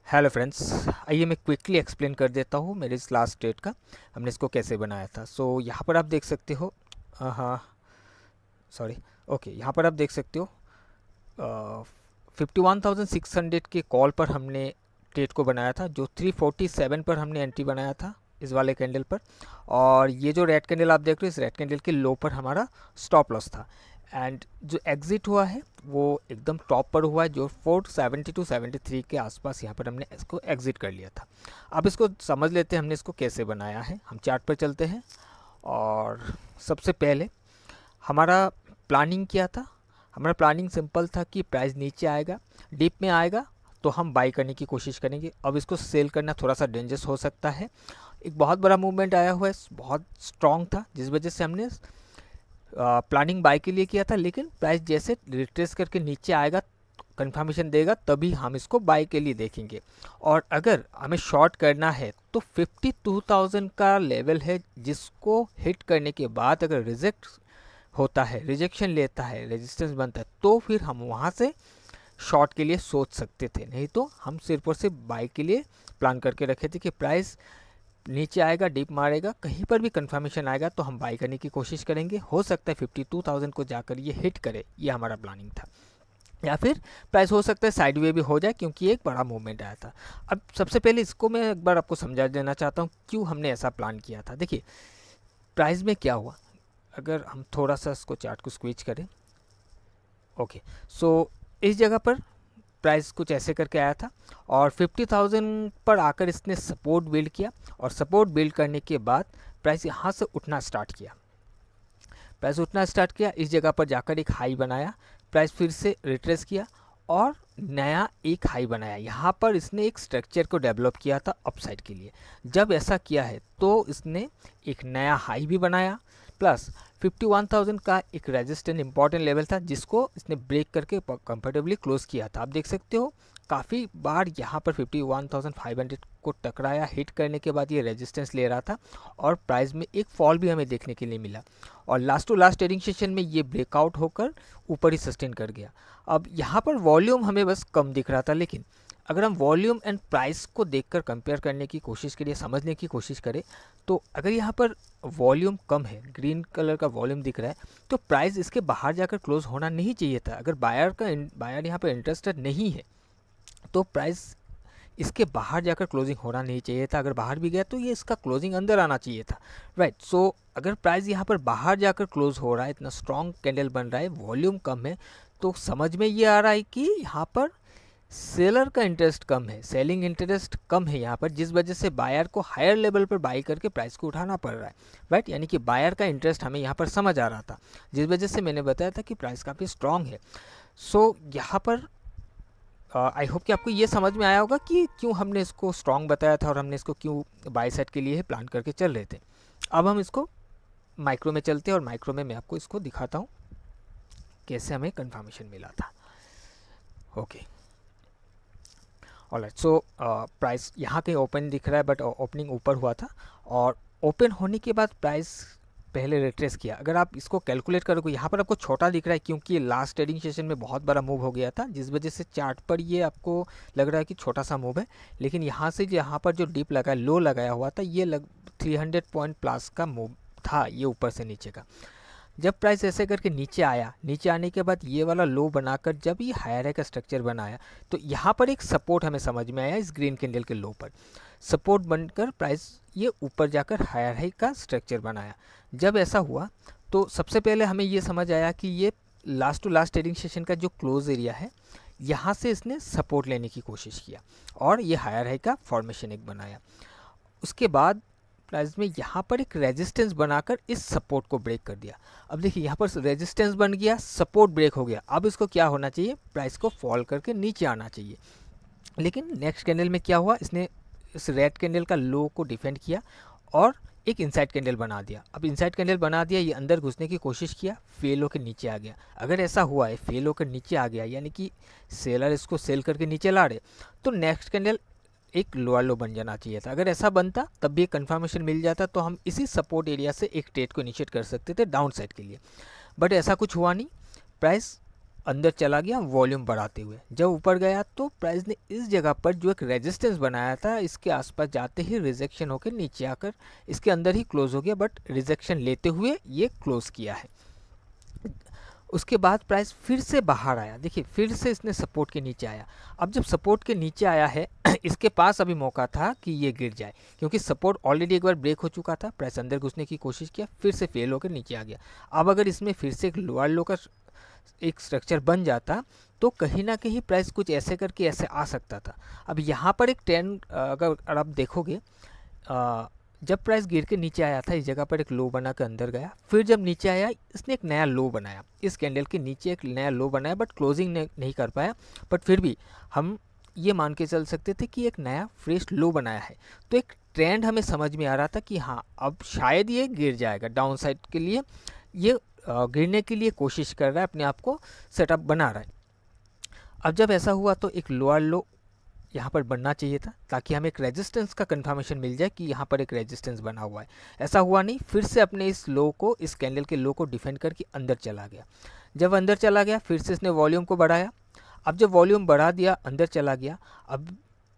Hello friends, आइए मैं quickly explain कर देता हूँ मेरे इस लास्ट डेट का हमने इसको कैसे बनाया था। यहाँ पर आप देख सकते हो। हाँ, सॉरी। ओके, यहाँ पर आप देख सकते हो 51,600 के कॉल पर हमने ट्रेड को बनाया था, जो 347 पर हमने एंट्री बनाया था इस वाले कैंडल पर। और ये जो रेड कैंडल आप देख रहे हो, इस रेड कैंडल के लो पर हमारा स्टॉप लॉस था। एंड जो एग्जिट हुआ है वो एकदम टॉप पर हुआ है, जो 470 टू 73 के आसपास यहाँ पर हमने इसको एग्जिट कर लिया था। अब इसको समझ लेते हैं हमने इसको कैसे बनाया है। हम चार्ट पर चलते हैं और सबसे पहले हमारा प्लानिंग क्या था। हमारा प्लानिंग सिंपल था कि प्राइस नीचे आएगा, डीप में आएगा तो हम बाई करने की कोशिश करेंगे। अब इसको सेल करना थोड़ा सा डेंजरस हो सकता है। एक बहुत बड़ा मूवमेंट आया हुआ है, बहुत स्ट्रॉन्ग था, जिस वजह से हमने प्लानिंग बाय के लिए किया था। लेकिन प्राइस जैसे रिट्रेस करके नीचे आएगा, कंफर्मेशन देगा, तभी हम इसको बाय के लिए देखेंगे। और अगर हमें शॉर्ट करना है तो 52,000 का लेवल है, जिसको हिट करने के बाद अगर रिजेक्ट होता है, रिजेक्शन लेता है, रेजिस्टेंस बनता है, तो फिर हम वहाँ से शॉर्ट के लिए सोच सकते थे। नहीं तो हम सिर्फ और सिर्फ बाय के लिए प्लान करके रखे थे कि प्राइस नीचे आएगा, डीप मारेगा, कहीं पर भी कंफर्मेशन आएगा तो हम बाई करने की कोशिश करेंगे। हो सकता है 52,000 को जाकर ये हिट करे, ये हमारा प्लानिंग था। या फिर प्राइस हो सकता है साइडवे भी हो जाए, क्योंकि एक बड़ा मूवमेंट आया था। अब सबसे पहले इसको मैं एक बार आपको समझा देना चाहता हूँ क्यों हमने ऐसा प्लान किया था। देखिए, प्राइस में क्या हुआ, अगर हम थोड़ा सा इसको चार्ट को स्क्वीच करें। ओके, इस जगह पर प्राइस कुछ ऐसे करके आया था और 50,000 पर आकर इसने सपोर्ट बिल्ड किया। और सपोर्ट बिल्ड करने के बाद प्राइस यहाँ से उठना स्टार्ट किया। इस जगह पर जाकर एक हाई बनाया, प्राइस फिर से रिट्रेस किया और नया एक हाई बनाया। यहाँ पर इसने एक स्ट्रक्चर को डेवलप किया था अपसाइड के लिए। जब ऐसा किया है तो इसने एक नया हाई भी बनाया, प्लस 51,000 का एक रेजिस्टेंट इंपॉर्टेंट लेवल था, जिसको इसने ब्रेक करके कंफर्टेबली क्लोज किया था। आप देख सकते हो काफ़ी बार यहाँ पर 51,500 को टकराया, हिट करने के बाद ये रेजिस्टेंस ले रहा था और प्राइस में एक फॉल भी हमें देखने के लिए मिला। और last to last trading session में ये ब्रेकआउट होकर ऊपर ही सस्टेन कर गया। अब यहाँ पर वॉल्यूम हमें बस कम दिख रहा था, लेकिन अगर हम वॉल्यूम एंड प्राइस को देखकर कंपेयर करने की कोशिश करिए, समझने की कोशिश करें, तो अगर यहाँ पर वॉल्यूम कम है, ग्रीन कलर का वॉल्यूम दिख रहा है, तो प्राइस इसके बाहर जाकर क्लोज होना नहीं चाहिए था। अगर बायर यहाँ पर इंटरेस्टेड नहीं है तो प्राइस इसके बाहर जाकर क्लोजिंग होना नहीं चाहिए था। अगर बाहर भी गया तो ये इसका क्लोजिंग अंदर आना चाहिए था, राइट। अगर प्राइस यहाँ पर बाहर जाकर क्लोज हो रहा है, इतना स्ट्रॉन्ग कैंडल बन रहा है, वॉल्यूम कम है, तो समझ में ये आ रहा है कि यहाँ पर सेलर का इंटरेस्ट कम है, सेलिंग इंटरेस्ट कम है यहाँ पर, जिस वजह से बायर को हायर लेवल पर बाई करके प्राइस को उठाना पड़ रहा है, राइट। यानी कि बायर का इंटरेस्ट हमें यहाँ पर समझ आ रहा था, जिस वजह से मैंने बताया था कि प्राइस काफ़ी स्ट्रॉन्ग है। यहाँ पर आई होप कि आपको ये समझ में आया होगा कि क्यों हमने इसको स्ट्रॉन्ग बताया था और हमने इसको क्यों बाय साइड के लिए प्लान करके चल रहे थे। अब हम इसको माइक्रो में चलते हैं और माइक्रो में मैं आपको इसको दिखाता हूँ कैसे हमें कंफर्मेशन मिला था। Okay, alright. प्राइस यहाँ कहीं ओपन दिख रहा है, बट ओपनिंग ऊपर हुआ था और ओपन होने के बाद प्राइस पहले रिट्रेस किया। अगर आप इसको कैलकुलेट करोगे, यहाँ पर आपको छोटा दिख रहा है क्योंकि ये लास्ट ट्रेडिंग सेशन में बहुत बड़ा मूव हो गया था, जिस वजह से चार्ट पर ये आपको लग रहा है कि छोटा सा मूव है। लेकिन यहाँ से यहाँ पर जो डिप लगा, लो लगाया हुआ था, ये 300 पॉइंट प्लस का मूव था, ये ऊपर से नीचे का। जब प्राइस ऐसे करके नीचे आया, नीचे आने के बाद ये वाला लो बनाकर जब ये हायर हाई का स्ट्रक्चर बनाया, तो यहाँ पर एक सपोर्ट हमें समझ में आया। इस ग्रीन कैंडल के लो पर सपोर्ट बनकर प्राइस ये ऊपर जाकर हायर हाई का स्ट्रक्चर बनाया। जब ऐसा हुआ तो सबसे पहले हमें ये समझ आया कि ये last to last trading session का जो क्लोज एरिया है, यहाँ से इसने सपोर्ट लेने की कोशिश किया और ये हायर हाई का फॉर्मेशन एक बनाया। उसके बाद प्राइस में यहाँ पर एक रेजिस्टेंस बनाकर इस सपोर्ट को ब्रेक कर दिया। अब देखिए यहाँ पर रेजिस्टेंस बन गया, सपोर्ट ब्रेक हो गया। अब इसको क्या होना चाहिए, प्राइस को फॉल करके नीचे आना चाहिए। लेकिन नेक्स्ट कैंडल में क्या हुआ, इसने इस रेड कैंडल का लो को डिफेंड किया और एक इनसाइड कैंडल बना दिया। अब इनसाइड कैंडल बना दिया, ये अंदर घुसने की कोशिश किया, फेल होकर नीचे आ गया। अगर ऐसा हुआ है, फेल होकर नीचे आ गया, यानी कि सेलर इसको सेल करके नीचे ला रहे, तो नेक्स्ट कैंडल एक लोअर लो बन जाना चाहिए था। अगर ऐसा बनता तब भी एक कंफर्मेशन मिल जाता, तो हम इसी सपोर्ट एरिया से एक ट्रेड को इनिशिएट कर सकते थे डाउन साइड के लिए। बट ऐसा कुछ हुआ नहीं। प्राइस अंदर चला गया वॉल्यूम बढ़ाते हुए। जब ऊपर गया तो प्राइस ने इस जगह पर जो एक रेजिस्टेंस बनाया था इसके आसपास जाते ही रिजेक्शन होकर नीचे आकर इसके अंदर ही क्लोज हो गया, बट रिजेक्शन लेते हुए ये क्लोज किया है। उसके बाद प्राइस फिर से बाहर आया, देखिए फिर से इसने सपोर्ट के नीचे आया। अब जब सपोर्ट के नीचे आया है इसके पास अभी मौका था कि ये गिर जाए, क्योंकि सपोर्ट ऑलरेडी एक बार ब्रेक हो चुका था। प्राइस अंदर घुसने की कोशिश किया, फिर से फेल होकर नीचे आ गया। अब अगर इसमें फिर से एक लोअर लो का एक स्ट्रक्चर बन जाता तो कहीं ना कहीं प्राइस कुछ ऐसे करके ऐसे आ सकता था। अब यहाँ पर एक ट्रेंड अगर आप देखोगे, जब प्राइस गिर के नीचे आया था इस जगह पर एक लो बना के अंदर गया, फिर जब नीचे आया इसने एक नया लो बनाया, इस कैंडल के नीचे एक नया लो बनाया, बट क्लोजिंग नहीं कर पाया। बट फिर भी हम ये मान के चल सकते थे कि एक नया फ्रेश लो बनाया है। तो एक ट्रेंड हमें समझ में आ रहा था कि हाँ अब शायद ये गिर जाएगा, डाउन साइड के लिए ये गिरने के लिए कोशिश कर रहा है, अपने आप को सेटअप बना रहा है। अब जब ऐसा हुआ तो एक लोअर लो यहाँ पर बनना चाहिए था, ताकि हमें एक रेजिस्टेंस का कंफर्मेशन मिल जाए कि यहाँ पर एक रेजिस्टेंस बना हुआ है। ऐसा हुआ नहीं, फिर से अपने इस लो को, इस कैंडल के लो को डिफेंड करके अंदर चला गया। जब अंदर चला गया फिर से इसने वॉल्यूम को बढ़ाया। अब जब वॉल्यूम बढ़ा दिया अंदर चला गया, अब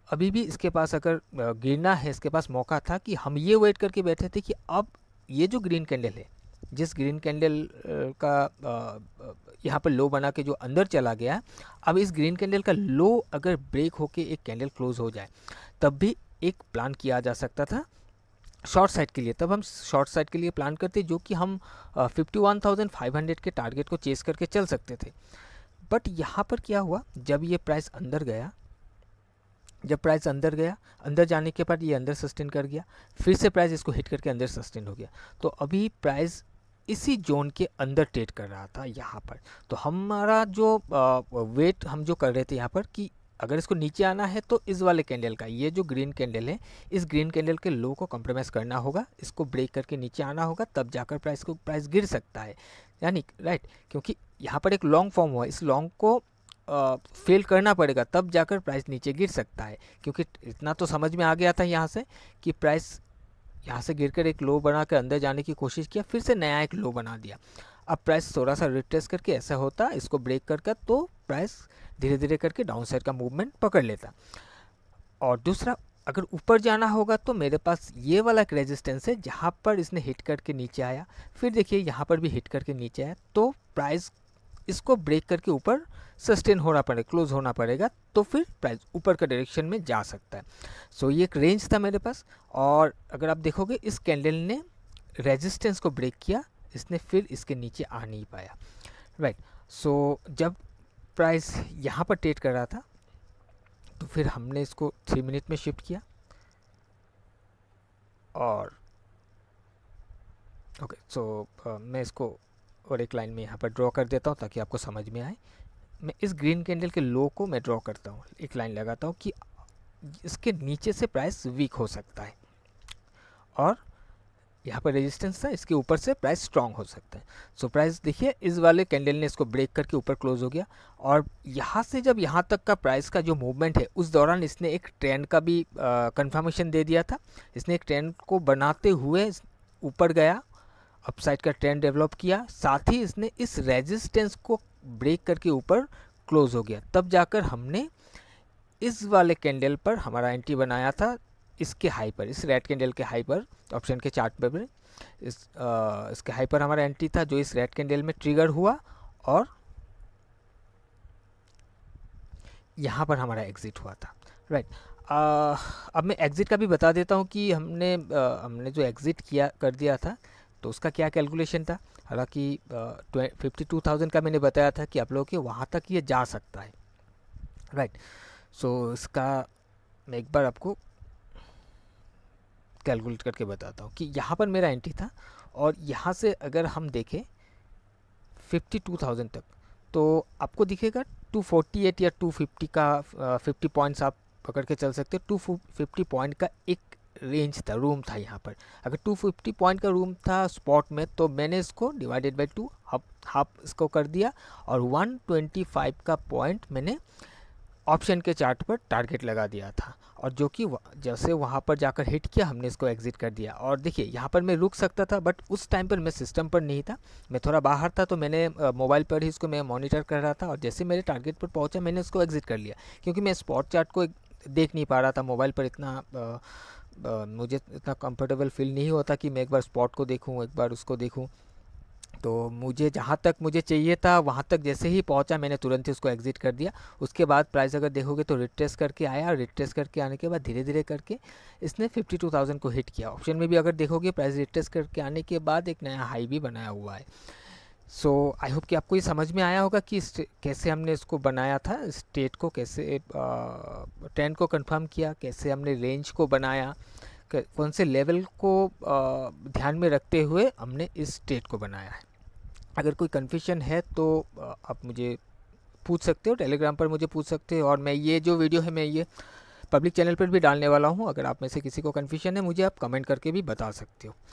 अभी भी इसके पास अगर गिरना है, इसके पास मौका था कि हम ये वेट करके बैठे थे कि अब ये जो ग्रीन कैंडल है, जिस ग्रीन कैंडल का यहाँ पर लो बना के जो अंदर चला गया, अब इस ग्रीन कैंडल का लो अगर ब्रेक होके एक कैंडल क्लोज हो जाए तब भी एक प्लान किया जा सकता था शॉर्ट साइड के लिए। तब हम शॉर्ट साइड के लिए प्लान करते जो कि हम 51,500 के टारगेट को चेस करके चल सकते थे। बट यहाँ पर क्या हुआ, जब ये प्राइस अंदर गया, जब प्राइस अंदर गया, अंदर जाने के बाद ये अंदर सस्टेन कर गया, फिर से प्राइस इसको हिट करके अंदर सस्टेन हो गया। तो अभी प्राइस इसी जोन के अंदर ट्रेड कर रहा था यहाँ पर। तो हमारा जो वेट हम जो कर रहे थे यहाँ पर कि अगर इसको नीचे आना है तो इस वाले कैंडल का, ये जो ग्रीन कैंडल है, इस ग्रीन कैंडल के लो को कॉम्प्रोमाइज करना होगा, इसको ब्रेक करके नीचे आना होगा, तब जाकर प्राइस गिर सकता है, यानी राइट। क्योंकि यहाँ पर एक लॉन्ग फॉर्म हुआ, इस लॉन्ग को फेल करना पड़ेगा तब जाकर प्राइस नीचे गिर सकता है। क्योंकि इतना तो समझ में आ गया था यहाँ से कि प्राइस यहाँ से गिरकर एक लो बना कर अंदर जाने की कोशिश किया, फिर से नया एक लो बना दिया। अब प्राइस थोड़ा सा रिट्रेस करके ऐसा होता, इसको ब्रेक करके तो प्राइस धीरे धीरे करके डाउन साइड का मूवमेंट पकड़ लेता। और दूसरा, अगर ऊपर जाना होगा तो मेरे पास ये वाला एक रेजिस्टेंस है जहाँ पर इसने हिट करके नीचे आया, फिर देखिए यहाँ पर भी हिट करके नीचे आया, तो प्राइस इसको ब्रेक करके ऊपर सस्टेन होना पड़ेगा, क्लोज होना पड़ेगा, तो फिर प्राइस ऊपर का डायरेक्शन में जा सकता है। सो ये एक रेंज था मेरे पास। और अगर आप देखोगे इस कैंडल ने रेजिस्टेंस को ब्रेक किया, इसने फिर इसके नीचे आ नहीं पाया, राइट। सो जब प्राइस यहाँ पर ट्रेड कर रहा था तो फिर हमने इसको 3 मिनट में शिफ्ट किया और ओके। सो मैं इसको और एक लाइन में यहाँ पर ड्रॉ कर देता हूँ ताकि आपको समझ में आए। मैं इस ग्रीन कैंडल के लो को मैं ड्रॉ करता हूँ, एक लाइन लगाता हूँ कि इसके नीचे से प्राइस वीक हो सकता है, और यहाँ पर रेजिस्टेंस था, इसके ऊपर से प्राइस स्ट्रांग हो सकता है। सो प्राइस देखिए इस वाले कैंडल ने इसको ब्रेक करके ऊपर क्लोज हो गया, और यहाँ से जब यहाँ तक का प्राइस का जो मूवमेंट है उस दौरान इसने एक ट्रेंड का भी कंफर्मेशन दे दिया था। इसने एक ट्रेंड को बनाते हुए ऊपर गया, अपसाइड का ट्रेंड डेवलप किया, साथ ही इसने इस रेजिस्टेंस को ब्रेक करके ऊपर क्लोज हो गया। तब जाकर हमने इस वाले कैंडल पर हमारा एंट्री बनाया था, इसके हाई पर, इस रेड कैंडल के हाई पर, ऑप्शन के चार्ट पर इसके हाई पर हमारा एंट्री था जो इस रेड कैंडल में ट्रिगर हुआ, और यहाँ पर हमारा एग्जिट हुआ था, राइट। अब मैं एग्जिट का भी बता देता हूँ कि हमने जो एग्जिट कर दिया था तो उसका क्या कैलकुलेशन था। हालांकि 52,000 का मैंने बताया था कि आप लोगों के वहाँ तक ये जा सकता है, राइट। सो इसका मैं एक बार आपको कैलकुलेट करके बताता हूँ कि यहाँ पर मेरा एंट्री था, और यहाँ से अगर हम देखें 52,000 तक तो आपको दिखेगा 248 या 250 का 50 पॉइंट्स आप पकड़ के चल सकते हो। 250 पॉइंट का एक रेंज था, रूम था यहाँ पर। अगर 250 पॉइंट का रूम था स्पॉट में तो मैंने इसको डिवाइडेड बाई 2 हाफ इसको कर दिया, और 125 का पॉइंट मैंने ऑप्शन के चार्ट पर टारगेट लगा दिया था, और जो कि जैसे वहाँ पर जाकर हिट किया हमने इसको एग्जिट कर दिया। और देखिए यहाँ पर मैं रुक सकता था, बट उस टाइम पर मैं सिस्टम पर नहीं था, मैं थोड़ा बाहर था, तो मैंने मोबाइल पर ही इसको मैं मॉनिटर कर रहा था, और जैसे मेरे टारगेट पर पहुँचा मैंने इसको एग्जिट कर लिया, क्योंकि मैं स्पॉट चार्ट को देख नहीं पा रहा था मोबाइल पर। इतना मुझे इतना कंफर्टेबल फील नहीं होता कि मैं एक बार स्पॉट को देखूं, एक बार उसको देखूं। तो मुझे जहाँ तक मुझे चाहिए था वहाँ तक जैसे ही पहुँचा मैंने तुरंत ही उसको एग्जिट कर दिया। उसके बाद प्राइस अगर देखोगे तो रिट्रेस करके आया, रिट्रेस करके आने के बाद धीरे धीरे करके इसने 52,000 को हिट किया। ऑप्शन में भी अगर देखोगे प्राइस रिट्रेस करके आने के बाद एक नया हाई भी बनाया हुआ है। सो आई होप कि आपको ये समझ में आया होगा कि कैसे हमने इसको बनाया था, स्टेट को कैसे ट्रेंड को कंफर्म किया, कैसे हमने रेंज को बनाया, कौन से लेवल को ध्यान में रखते हुए हमने इस स्टेट को बनाया है। अगर कोई कन्फ्यूजन है तो आप मुझे पूछ सकते हो, टेलीग्राम पर मुझे पूछ सकते हो, और मैं ये जो वीडियो है मैं ये पब्लिक चैनल पर भी डालने वाला हूँ। अगर आप में से किसी को कन्फ्यूजन है मुझे आप कमेंट करके भी बता सकते हो।